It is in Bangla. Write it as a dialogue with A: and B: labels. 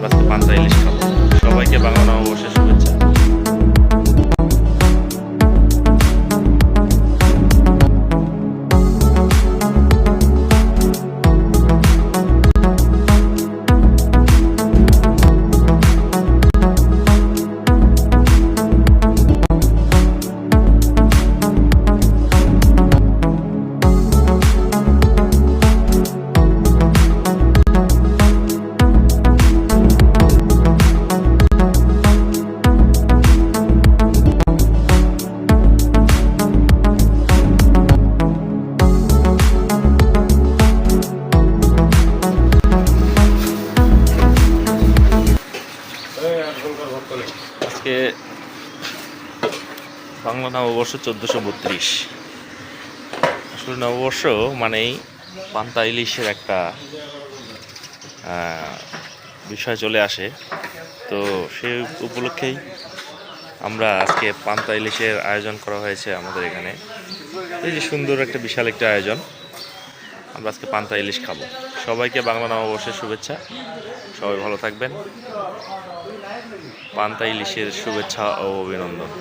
A: আজকে পান্তা ইলিশ খাবো। সবাইকে বাংলা নববর্ষের শুভেচ্ছা। আজকে বাংলা নববর্ষ 1432। আসলে নববর্ষ মানেই পান্তা ইলিশের একটা বিষয় চলে আসে। তো সেই উপলক্ষেই আমরা আজকে পান্তা ইলিশের আয়োজন করা হয়েছে আমাদের এখানে। এই যে সুন্দর একটা বিশাল একটা আয়োজন, আমরা আজকে পান্তা ইলিশ খাবো। সবাইকে বাংলা নববর্ষের শুভেচ্ছা। সবাই ভালো থাকবেন। পান্তা ইলিশের শুভেচ্ছা ও অভিনন্দন।